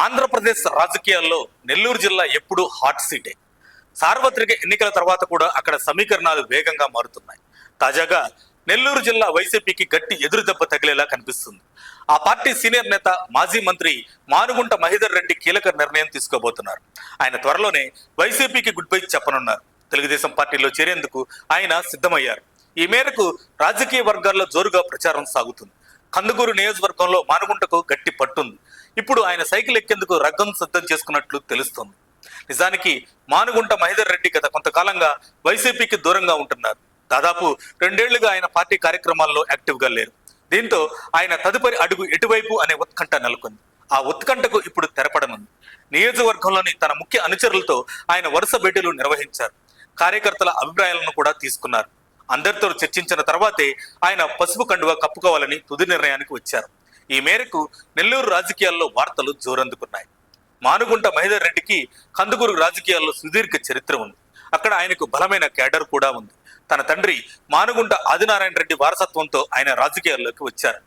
ఆంధ్రప్రదేశ్ రాజకీయాల్లో నెల్లూరు జిల్లా ఎప్పుడూ హాట్ సీటే. సార్వత్రిక ఎన్నికల తర్వాత కూడా అక్కడ సమీకరణాలు వేగంగా మారుతున్నాయి. తాజాగా నెల్లూరు జిల్లా వైసీపీకి గట్టి ఎదురుదెబ్బ తగిలేలా కనిపిస్తుంది. ఆ పార్టీ సీనియర్ నేత మాజీ మంత్రి మానుగుంట మహేదర్ రెడ్డి కీలక నిర్ణయం తీసుకోబోతున్నారు. ఆయన త్వరలోనే వైసీపీకి గుడ్ బై చెప్పనున్నారు. తెలుగుదేశం పార్టీలో చేరేందుకు ఆయన సిద్ధమయ్యారు. ఈ మేరకు రాజకీయ వర్గాల్లో జోరుగా ప్రచారం సాగుతుంది. కందుకూరు నియోజకవర్గంలో మానుగుంటకు గట్టి పట్టుంది. ఇప్పుడు ఆయన సైకిల్ ఎక్కేందుకు రగ్గం సిద్ధం చేసుకున్నట్లు తెలుస్తోంది. నిజానికి మానుగుంట మహేదర్ రెడ్డి గత కొంతకాలంగా వైసీపీకి దూరంగా ఉంటున్నారు. దాదాపు 2 ఏళ్లుగా ఆయన పార్టీ కార్యక్రమాల్లో యాక్టివ్ గా లేరు. దీంతో ఆయన తదుపరి అడుగు ఎటువైపు అనే ఉత్కంఠ నెలకొంది. ఆ ఉత్కంఠకు ఇప్పుడు తెరపడనుంది. నియోజకవర్గంలోని తన ముఖ్య అనుచరులతో ఆయన వరుస భేటీలు నిర్వహించారు. కార్యకర్తల అభిప్రాయాలను కూడా తీసుకున్నారు. అందరితో చర్చించిన తర్వాతే ఆయన పసుపు కండువా కప్పుకోవాలని తుది నిర్ణయానికి వచ్చారు. ఈ మేరకు నెల్లూరు రాజకీయాల్లో వార్తలు జోరందుకున్నాయి. మానుగుంట మహేదర్ రెడ్డికి కందుకూరు రాజకీయాల్లో సుదీర్ఘ చరిత్ర ఉంది. అక్కడ ఆయనకు బలమైన క్యాడర్ కూడా ఉంది. తన తండ్రి మానుగుంట ఆదినారాయణ రెడ్డి వారసత్వంతో ఆయన రాజకీయాల్లోకి వచ్చారు.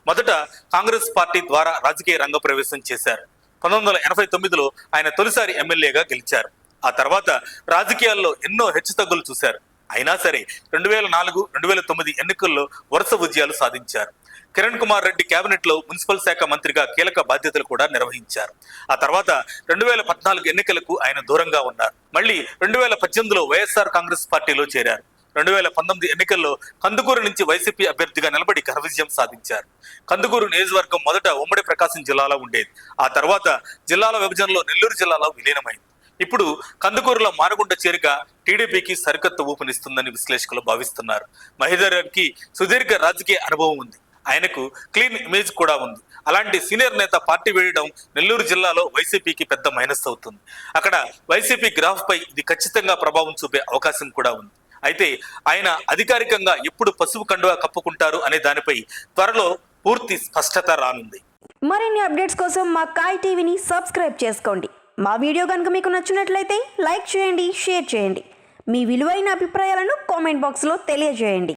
మొదట కాంగ్రెస్ పార్టీ ద్వారా రాజకీయ రంగ ప్రవేశం చేశారు. 1989లో ఆయన తొలిసారి ఎమ్మెల్యేగా గెలిచారు. ఆ తర్వాత రాజకీయాల్లో ఎన్నో హెచ్చుతగ్గులు చూశారు. అయినా సరే 2004, 2009 ఎన్నికల్లో వరుస విజయాలు సాధించారు. కిరణ్ కుమార్ రెడ్డి కేబినెట్ లో మున్సిపల్ శాఖ మంత్రిగా కీలక బాధ్యతలు కూడా నిర్వహించారు. ఆ తర్వాత 2014 ఎన్నికలకు ఆయన దూరంగా ఉన్నారు. మళ్ళీ 2018లో వైఎస్ఆర్ కాంగ్రెస్ పార్టీలో చేరారు. 2019 ఎన్నికల్లో కందుకూరు నుంచి వైసీపీ అభ్యర్థిగా నిలబడి ఘన విజయం సాధించారు. కందుకూరు నియోజకవర్గం మొదట ఉమ్మడి ప్రకాశం జిల్లాలో ఉండేది. ఆ తర్వాత జిల్లాల విభజనలో నెల్లూరు జిల్లాలో విలీనమైంది. ఇప్పుడు కందుకూరులో మానుగుంట చేరిక టీడీపీకి సరికొత్త ఊపునిస్తుందని విశ్లేషకులు భావిస్తున్నారు. మహేదర్ రెడ్డికి సుదీర్ఘ రాజకీయ అనుభవం ఉంది. ఆయనకు క్లీన్ ఇమేజ్ కూడా ఉంది. అలాంటి సీనియర్ నేత పార్టీ వేయడం నెల్లూరు జిల్లాలో వైసీపీకి పెద్ద మైనస్ అవుతుంది. అక్కడ వైసీపీ గ్రాఫ్ పై ఇది ఖచ్చితంగా ప్రభావం చూపే అవకాశం కూడా ఉంది. అయితే ఆయన అధికారికంగా ఎప్పుడు పసుపు కండువా కప్పుకుంటారు అనే దానిపై త్వరలో పూర్తి స్పష్టత రానుంది. మరిన్ని అప్డేట్స్ కోసం మా కాయ్ టీవీని సబ్స్క్రైబ్ చేసుకోండి. మా వీడియో కనుక మీకు నచ్చినట్లయితే లైక్ చేయండి, షేర్ చేయండి. మీ విలువైన అభిప్రాయాలను కామెంట్ బాక్స్లో తెలియజేయండి.